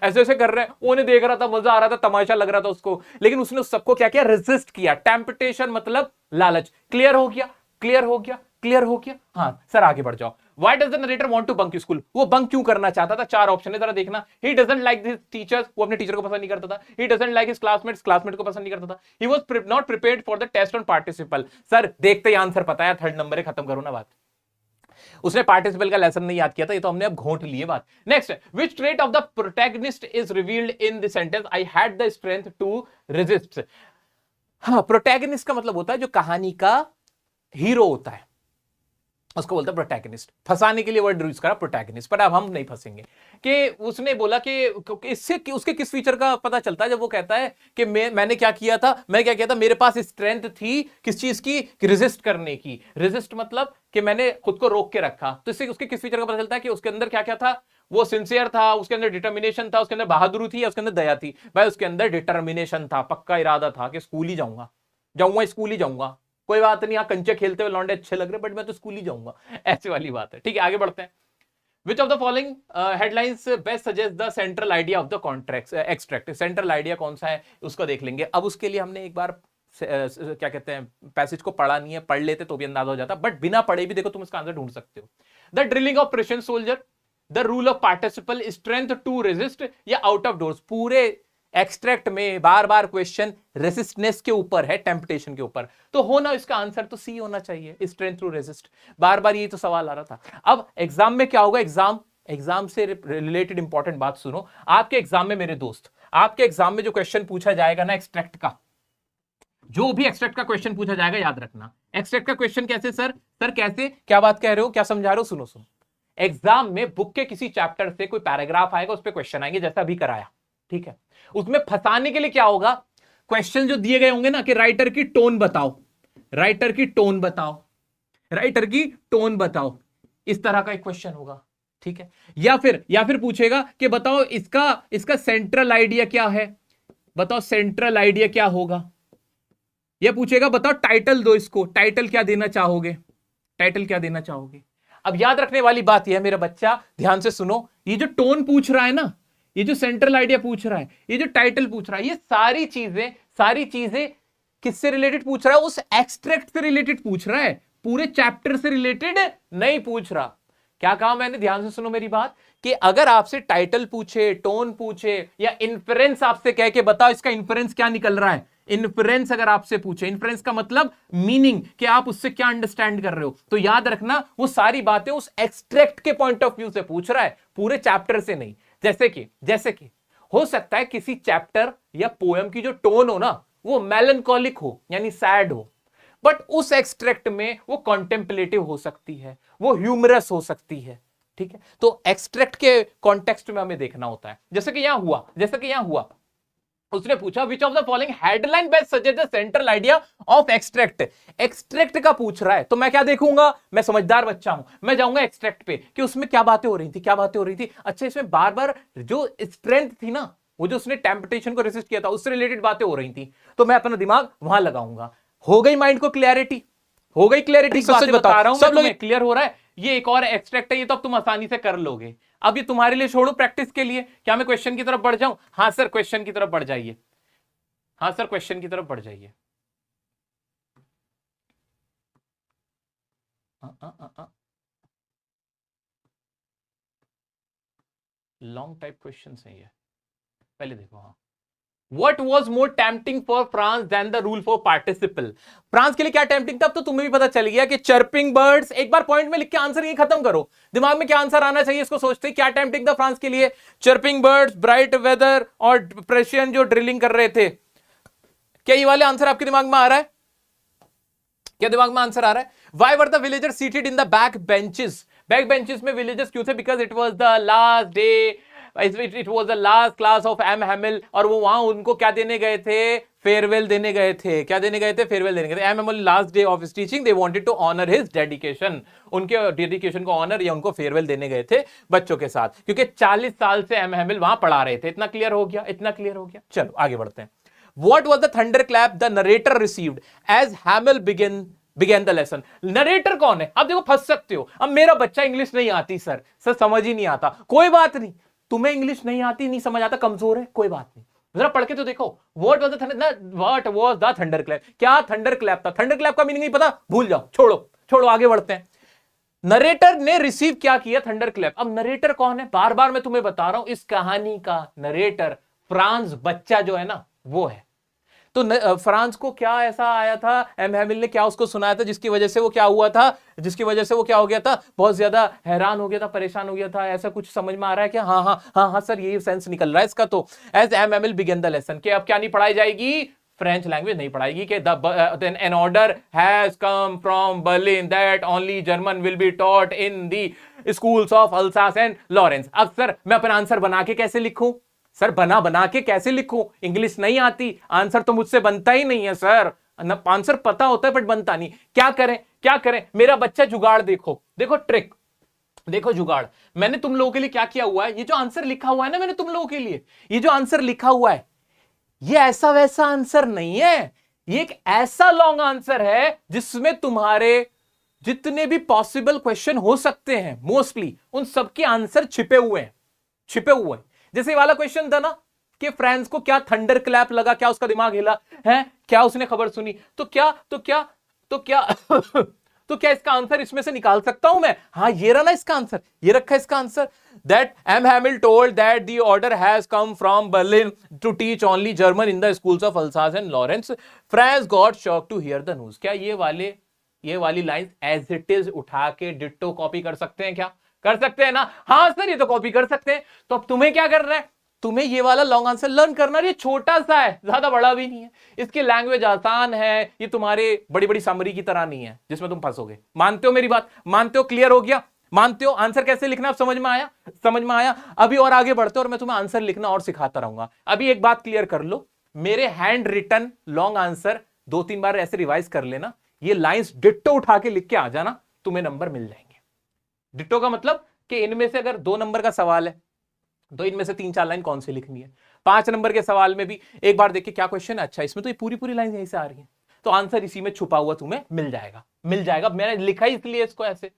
S1: ऐसे ऐसे कर रहे हैं, उन्हें देख रहा था, मजा आ रहा था, तमाशा लग रहा था उसको, लेकिन उसने उस सबको क्या किया, रेजिस्ट किया। टेम्पटेशन मतलब लालच। क्लियर हो गया, क्लियर हो गया, क्लियर हो गया। हाँ सर आगे बढ़ जाओ। Why does the narrator want to bunk school, वो बंक क्यों करना चाहता था, 4 ऑप्शन है, जरा देखना। He doesn't like his teachers, वो अपने टीचर को पसंद नहीं करता था। He doesn't like his classmates, classmate को पसंद नहीं करता था। He was not prepared for the test on participle। Sir देखते ही आंसर पता है, 3rd नंबर है, खत्म करो ना बात। उसने पार्टिसिपल का लेसन नहीं याद किया था, ये तो हमने अब घोंट लिए बात। Next, which trait of the protagonist is revealed in the sentence I had the strength to resist. हाँ, प्रोटैगनिस्ट का मतलब होता है जो कहानी का हीरो होता है, उसको बोलता है प्रोटैगनिस्ट। फंसाने के लिए वर्ड यूज करा प्रोटैगनिस्ट, पर अब हम नहीं फंसेंगे। कि उसने बोला कि इससे उसके किस फीचर का पता चलता है, जब वो कहता है कि मैंने क्या किया था, मेरे पास स्ट्रेंथ थी किस चीज की, रेजिस्ट करने की। रेजिस्ट मतलब कि मैंने खुद को रोक के रखा, तो इससे उसके किस फीचर का पता चलता है कि उसके अंदर क्या क्या था, वो सिंसियर था, उसके अंदर डिटर्मिनेशन था, उसके अंदर बहादुरी थी, उसके अंदर दया थी। भाई उसके अंदर डिटर्मिनेशन था, पक्का इरादा था कि स्कूल ही जाऊंगा, स्कूल ही जाऊंगा, कोई बात नहीं, कंचे खेलते हुए लौंडे अच्छे लग रहे, बट मैं तो स्कूल ही जाऊंगा, ऐसी वाली बात है। ठीक है आगे बढ़ते हैं। Which of the following headlines best suggest the central idea of the contract extract? Central idea कौन सा है उसको देख लेंगे। अब उसके लिए हमने एक बार क्या कहते हैं, पैसेज को पढ़ा नहीं है, पढ़ लेते तो भी अंदाजा हो जाता, बट बिना पढ़े भी देखो तुम इसका आंसर ढूंढ सकते हो। The drilling of Prussian soldier, the rule of participle, strength to resist, या आउट ऑफ डोर्स। पूरे एक्सट्रैक्ट में बार बार क्वेश्चन रेसिस्टनेस के ऊपर है, टेम्पटेशन के ऊपर, तो होना इसका आंसर तो सी होना चाहिए, स्ट्रेंथ टू रेसिस्ट। बार बार ये तो सवाल आ रहा था। अब एग्जाम में क्या होगा, एग्जाम से रिलेटेड इंपॉर्टेंट बात सुनो। आपके एग्जाम में मेरे दोस्त, आपके एग्जाम में जो क्वेश्चन पूछा जाएगा ना एक्सट्रैक्ट का, जो भी एक्सट्रैक्ट का क्वेश्चन पूछा जाएगा याद रखना। एक्सट्रैक्ट का क्वेश्चन कैसे सर कैसे, क्या बात कह रहे हो, क्या समझा रहे हो, सुनो। एग्जाम में बुक के किसी चैप्टर से कोई पैराग्राफ आएगा, उस पर क्वेश्चन आएंगे, जैसा अभी कराया, ठीक है। उसमें फंसाने के लिए क्या होगा, क्वेश्चन जो दिए गए होंगे ना कि राइटर की टोन बताओ, राइटर की टोन बताओ, राइटर की टोन बताओ, इस तरह का एक क्वेश्चन होगा, ठीक है। या फिर पूछेगा कि बताओ इसका सेंट्रल आइडिया क्या है, बताओ सेंट्रल आइडिया क्या होगा। यह पूछेगा बताओ टाइटल दो इसको, टाइटल क्या देना चाहोगे, टाइटल क्या देना चाहोगे। अब याद रखने वाली बात यह है मेरा बच्चा, ध्यान से सुनो, ये जो टोन पूछ रहा है ना, ये जो सेंट्रल आइडिया पूछ रहा है, ये जो टाइटल पूछ रहा है, ये सारी चीजें किससे रिलेटेड पूछ रहा है, उस एक्सट्रैक्ट से रिलेटेड पूछ रहा है, पूरे चैप्टर से रिलेटेड नहीं पूछ रहा। क्या कहा मैंने, ध्यान से सुनो मेरी बात, कि अगर आपसे टाइटल पूछे, टोन पूछे, या इन्फ्रेंस आपसे कह के बताओ इसका इन्फ्रेंस क्या निकल रहा है, इन्फ्रेंस अगर आपसे पूछे, इन्फ्रेंस का मतलब मीनिंग, कि आप उससे क्या अंडरस्टैंड कर रहे हो, तो याद रखना वो सारी बातें उस एक्सट्रैक्ट के पॉइंट ऑफ व्यू से पूछ रहा है, पूरे चैप्टर से नहीं। जैसे कि हो सकता है किसी चैप्टर या पोएम की जो टोन हो ना वो मेलनकॉलिक हो, यानी सैड हो, बट उस एक्सट्रैक्ट में वो कॉन्टेम्पलेटिव हो सकती है, वो ह्यूमरस हो सकती है, ठीक है। तो एक्सट्रैक्ट के कॉन्टेक्स्ट में हमें देखना होता है। जैसे कि यहां हुआ, उसने पूछा which of the following headline best suggest the central idea of extract. Extract का पूछ रहा है तो मैं क्या देखूंगा, मैं समझदार बच्चा हूं, मैं जाऊंगा एक्सट्रैक्ट पे कि उसमें क्या बातें हो रही थी। अच्छा, इसमें बार बार जो स्ट्रेंथ थी ना, वो जो उसने टेम्पटेशन को रेसिस्ट किया था, उससे रिलेटेड बातें हो रही थी, तो मैं अपना दिमाग वहां लगाऊंगा। हो गई माइंड को क्लैरिटी, हो गई क्लैरिटी, सच बता रहा हूं, सब लोग क्लियर हो रहा है। ये एक और एक्सट्रैक्ट है, ये तो अब तुम आसानी से कर लोगे। अब ये तुम्हारे लिए छोड़ो प्रैक्टिस के लिए, क्या मैं क्वेश्चन की तरफ बढ़ जाऊं? हाँ सर, क्वेश्चन की तरफ बढ़ जाइए, हाँ सर क्वेश्चन की तरफ बढ़ जाइए। लॉन्ग टाइप क्वेश्चन है ये, पहले देखो। हाँ, What was more tempting for France than the rule for participle? France के लिए क्या टेम्पटिंग था, अब तो तुम्हें भी पता चल गया कि चर्पिंग बर्ड्स। एक बार पॉइंट में लिख के आंसर ये खत्म करो, दिमाग में क्या आंसर आना चाहिए इसको सोचते। क्या टेम्पटिंग था फ्रांस के लिए? चर्पिंग बर्ड्स, ब्राइट वेदर और प्रेशियन जो ड्रिलिंग कर रहे थे। क्या ये वाले आंसर आपके दिमाग में आ रहा है? क्या दिमाग में आंसर आ रहा है? Why were the villagers seated in the back benches? Back benches में विलेजर्स क्यों थे? Because it was the last day, it was the last class of M Hamel, और वो वहां उनको क्या देने गए थे? फेयरवेल देने गए थे। क्या देने गए थे? फेयरवेल देने गए थे। M Hamel last day of his teaching, they wanted to honour his dedication, उनके डेडिकेशन को ऑनर या उनको फेयरवेल देने गए थे बच्चों के साथ, क्योंकि 40 साल से एम हैमिल वहां पढ़ा रहे थे। इतना क्लियर हो गया, इतना क्लियर हो गया। चलो आगे बढ़ते हैं। What was the thunderclap the narrator received as Hamill began the lesson? Narrator कौन है? आप देखो फंस सकते हो। अब मेरा बच्चा इंग्लिश नहीं आती सर समझ ही नहीं आता, कोई बात नहीं, तुम्हें इंग्लिश नहीं आती, नहीं समझ आता, कमजोर है, कोई बात नहीं, जरा पढ़ के तो देखो। What was the thunderclap? क्या थंडरक्लैप था? थंडरक्लैप का मीनिंग नहीं पता, भूल जाओ, छोड़ो आगे बढ़ते हैं। नरेटर ने रिसीव क्या किया? थंडरक्लैप। अब नरेटर कौन है? बार बार मैं तुम्हें बता रहा हूं, इस कहानी का नरेटर फ्रांस बच्चा जो है ना वो है। तो फ्रांस को क्या ऐसा आया था, एम हैमिल ने क्या उसको सुनाया था जिसकी वजह से वो क्या हुआ था, जिसकी वजह से वो क्या हो गया था? बहुत ज्यादा हैरान हो गया था, परेशान हो गया था। ऐसा कुछ समझ में आ रहा है क्या? हाँ सर, यही सेंस निकल रहा है इसका। तो as M Hamel began the lesson, कि अब क्या नहीं पढ़ाई जाएगी? फ्रेंच लैंग्वेज नहीं पढ़ाएगी, कि an order has come from Berlin that only German will be taught in the schools of Alsace and Lorraine. अब सर मैं अपना आंसर बना के कैसे लिखूं? सर बना के कैसे लिखूं? इंग्लिश नहीं आती, आंसर तो मुझसे बनता ही नहीं है सर। आंसर पता होता है बट बनता नहीं। क्या करें? मेरा बच्चा जुगाड़ देखो ट्रिक देखो, जुगाड़। मैंने तुम लोगों के लिए क्या किया हुआ है? ये जो आंसर लिखा हुआ है ना मैंने तुम लोगों के लिए, ये जो आंसर लिखा हुआ है, ये ऐसा वैसा आंसर नहीं है। ये एक ऐसा लॉन्ग आंसर है जिसमें तुम्हारे जितने भी पॉसिबल क्वेश्चन हो सकते हैं, मोस्टली उन सबके आंसर छिपे हुए हैं। जैसे वाला क्वेश्चन था ना कि फ्रांस को क्या थंडर क्लैप लगा, क्या उसका दिमाग हिला है, क्या उसने खबर सुनी, तो क्या तो क्या इसका आंसर इसमें से निकाल सकता हूं मैं? हाँ, ये रहा ना इसका आंसर, ये रखा है इसका answer, that M Hamel told that the order has come from Berlin to teach only German in the schools of Alsace and Lorraine, Franz got shock to hear the news. क्या ये वाली line as it is उठा के ditto copy कर सकते हैं? क्या कर सकते हैं ना? हाँ सर, ये तो कॉपी कर सकते हैं। तो अब तुम्हें क्या करना है? तुम्हें ये वाला लॉन्ग आंसर लर्न करना है। ये छोटा सा है, ज्यादा बड़ा भी नहीं है, इसकी लैंग्वेज आसान है, ये तुम्हारे बड़ी बड़ी समरी की तरह नहीं है जिसमें तुम फंसोगे। मानते हो मेरी बात? मानते हो? क्लियर हो गया? मानते हो? आंसर कैसे लिखना अब समझ में आया? समझ में आया? अभी और आगे बढ़ते हो और मैं तुम्हें आंसर लिखना और सिखाता रहूंगा। अभी एक बात क्लियर कर लो, मेरे हैंड रिटन लॉन्ग आंसर 2-3 बार ऐसे रिवाइज कर लेना, ये लाइंस डिट्टो उठा के लिख के आ जाना, तुम्हें नंबर मिल जाएंगे। डिट्टो का मतलब कि इनमें से अगर 2 नंबर का सवाल है तो इनमें से 3-4 लाइन कौन सी लिखनी है। 5 नंबर के सवाल में भी एक बार देखिए क्या क्वेश्चन है, अच्छा इसमें तो ये पूरी लाइन यहीं से आ रही है, तो आंसर इसी में छुपा हुआ तुम्हें मिल जाएगा। मैंने लिखा ही इसलिए इसको ऐसे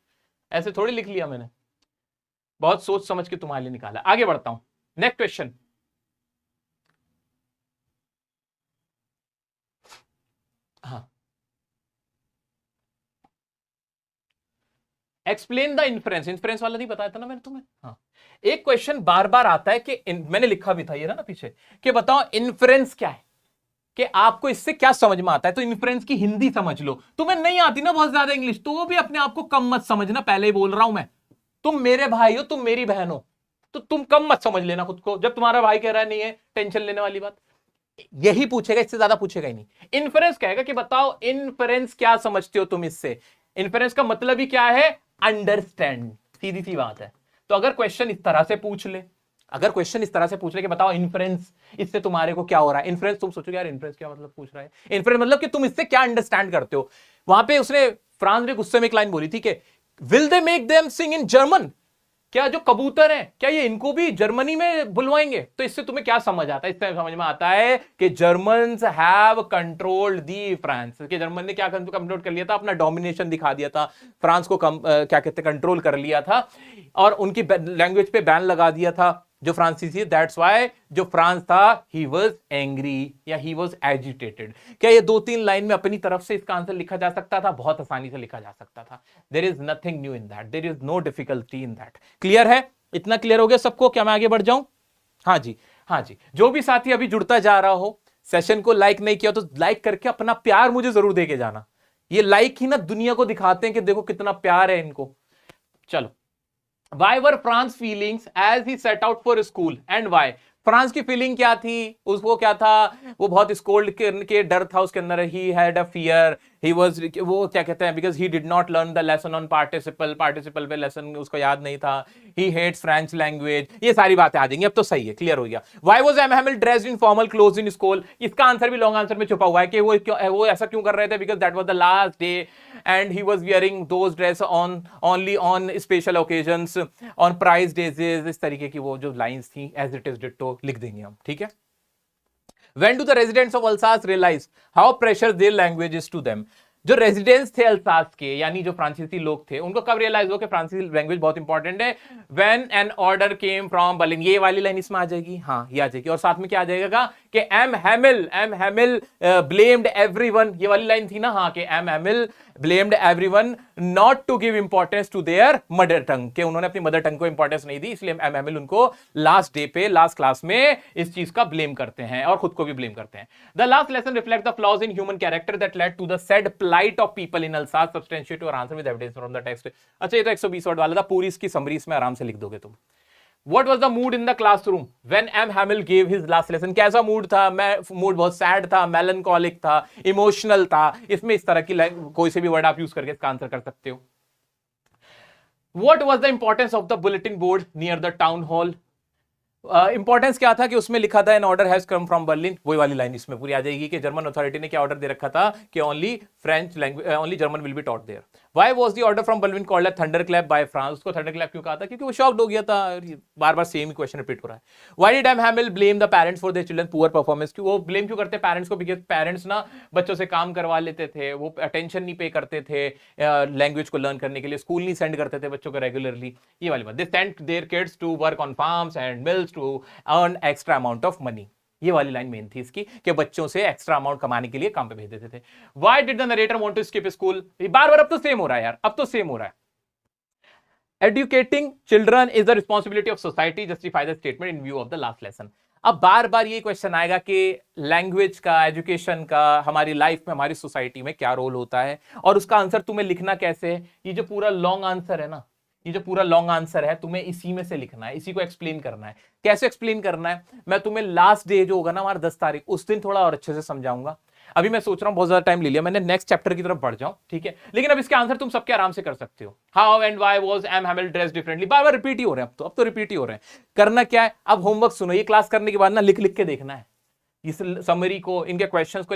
S1: ऐसे थोड़ी लिख लिया मैंने, बहुत सोच समझ के तुम्हारे लिए निकाला। आगे बढ़ता हूं, नेक्स्ट क्वेश्चन। हाँ, एक्सप्लेन द इन्फ्रेंस वाला नहीं बताया था ना मैंने तुम्हें? हाँ, एक क्वेश्चन बार बार आता है कि मैंने लिखा भी था ये ना पीछे, कि बताओ इन्फ्रेंस क्या है, कि आपको इससे क्या समझ में आता है। तो इन्फ्रेंस की हिंदी समझ लो। तुम्हें नहीं आती ना बहुत ज्यादा इंग्लिश, तो वो भी अपने आप को कम मत समझना, पहले ही बोल रहा हूं मैं। तुम मेरे भाई हो, तुम मेरी बहन हो, तो तुम कम मत समझ लेना खुद को। जब तुम्हारा भाई कह रहा है नहीं है टेंशन लेने वाली बात, यही पूछेगा, इससे ज्यादा पूछेगा ही नहीं। इन्फ्रेंस कहेगा कि बताओ इन्फ्रेंस क्या समझते हो तुम इससे। इन्फ्रेंस का मतलब ही क्या है? अंडरस्टैंड, सीधी सी बात है। तो अगर क्वेश्चन इस तरह से पूछ ले, कि बताओ इन्फ्रेंस, इससे तुम्हारे को क्या हो रहा है। इन्फ्रेंस, तुम सोचोगे यार इन्फ्रेंस क्या मतलब पूछ रहा है। इन्फ्रेंस मतलब कि तुम इससे क्या अंडरस्टैंड करते हो। वहां पे उसने, फ्रांस ने गुस्से में एक लाइन बोली थी कि will they make them sing in German, क्या जो कबूतर हैं क्या ये इनको भी जर्मनी में बुलवाएंगे। तो इससे तुम्हें क्या समझ आता है? इससे समझ में आता है कि Germans have controlled the France, कि जर्मन ने क्या कंट्रोल कर लिया था, अपना डोमिनेशन दिखा दिया था, फ्रांस को क्या कहते हैं, कंट्रोल कर लिया था और उनकी लैंग्वेज पे बैन लगा दिया था जो फ्रांसीसी। दैट्स व्हाई जो फ्रांस था ही वाज एंग्री या ही वाज एजिटेटेड। क्या ये 2-3 लाइन में अपनी तरफ से इसका आंसर लिखा जा सकता था? बहुत आसानी से लिखा जा सकता था। There is nothing new in that, there is no difficulty in that. Clear है? इतना क्लियर हो गया सबको? क्या मैं आगे बढ़ जाऊं? हाँ जी, हाँ जी। जो भी साथी अभी जुड़ता जा रहा हो, सेशन को लाइक नहीं किया तो लाइक करके अपना प्यार मुझे जरूर दे के जाना। ये लाइक ही ना दुनिया को दिखाते हैं कि देखो कितना प्यार है इनको। चलो, why were France feelings as he set out for school and why? France की फीलिंग क्या थी? उसको क्या था? वो बहुत स्कोल्ड के डर था उसके अंदर। He had a fear, he was, वो क्या कहते हैं, because he did not learn the lesson on participle पे लेसन उसको याद नहीं था। He hates French language. ये सारी बातें आ जाएंगी। अब तो सही है, क्लियर हो गया। Why was M Hamel dressed in formal clothes in school? इसका आंसर भी लॉन्ग आंसर में छुपा हुआ है कि वो ऐसा क्यों कर रहे थे, because that was the last day and he was wearing those dress on only on special occasions, on prize days. इस तरीके की वो जो लाइंस थी एज इट इज डिट्टो लिख देंगे हम, ठीक है। When do the residents of Alsace realize how precious their language is to them? जो रेजिडेंट्स थे अल्सास के, यानी जो फ्रांसीसी लोग थे, उनको कब रियलाइज हो कि फ्रांसीसी लैंग्वेज बहुत इंपॉर्टेंट है? When an order came from Berlin. ये वाली लाइन इसमें आ जाएगी, हाँ ये आ जाएगी। और साथ में क्या आ जाएगा कि एम हैमिल ब्लेम्ड एवरीवन। ये वाली लाइन थी ना, हाँ, कि M Hamel blamed everyone not to give importance to their mother tongue, के उन्होंने अपनी मदर टंग को इंपॉर्टेंस नहीं दी, इसलिए एम हैमिल उनको लास्ट डे पे, लास्ट क्लास में इस चीज का ब्लेम करते हैं और खुद को भी ब्लेम करते हैं। The last lesson reflect the flaws in human character that led to the sad plight of people in Alsace, substantiate your answer with evidence from the text। अच्छा, ये तो 120 वर्ड वाला था, पूरी इसकी समरी इसमें आराम से लिख दोगे तुम। What was the mood in the classroom when M. Hamill gave his last lesson? कैसा मूड था? मूड बहुत सैड था, मेलनकॉलिक था, इमोशनल था। इसमें इस तरह की कोई से भी वर्ड आप यूज करके इसका आंसर कर सकते हो। What was the importance of the bulletin board near the town hall? Importance क्या था कि उसमें लिखा था an order has come from Berlin. वही वाली लाइन इसमें पूरी आ जाएगी कि जर्मन अथॉरिटी ने क्या ऑर्डर दे रखा था कि only French language, only German will be taught there. Why was the order from Berlin called a thunder clap by Franz? उसको थंडर क्लैप क्यों कहा था? क्योंकि वो शॉक्ड हो गया था। बार बार सेम ही क्वेश्चन रिपीट हो रहा है। Why did M Hamel blame the parents for their children poor performance? क्यों वो ब्लेम क्यों करते पेरेंट्स को? बिकॉज पेरेंट्स ना बच्चों से काम करवा लेते थे, वो अटेंशन नहीं पे करते थे लैंग्वेज को लर्न करने के लिए, स्कूल नहीं सेंड करते थे बच्चों को रेगुलरली। ये वाली बात, they sent their kids to work on farms and mills to earn extra amount of money. ये वाली लाइन मेन थी इसकी कि बच्चों से एक्स्ट्रा अमाउंट कमाने के लिए काम पे भेज देते थे। Why did the narrator want to skip school? बार बार अब तो सेम हो रहा है यार, अब तो सेम हो रहा है। Educating children is the responsibility of society. Justify the statement in view of the last lesson. अब बार बार ये क्वेश्चन आएगा कि लैंग्वेज का, एजुकेशन का हमारी लाइफ में, हमारी सोसाइटी में क्या रोल होता है, और उसका आंसर तुम्हें लिखना कैसे है। ये जो पूरा लॉन्ग आंसर है ना, ये जो पूरा लॉन्ग आंसर है, तुम्हें इसी में से लिखना है, इसी को एक्सप्लेन करना है। कैसे एक्सप्लेन करना है, मैं तुम्हें लास्ट डे जो होगा ना हमारा 10 तारीख, उस दिन थोड़ा और अच्छे से समझाऊंगा। अभी मैं सोच रहा हूं, बहुत ज्यादा टाइम ले लिया मैंने, नेक्स्ट चैप्टर की तरफ बढ़ जाऊं, ठीक है। लेकिन अब इसके आंसर तुम सबके आराम से कर सकते हो। How and why was M Hamel dress differently, बार बार रिपीट ही हो रहे हैं, अब तो रिपीट ही हो रहे हैं। करना क्या है, अब होमवर्क सुनो, ये क्लास करने के बाद ना लिख लिख के देखना है इस समरी को, इनके क्वेश्चंस को।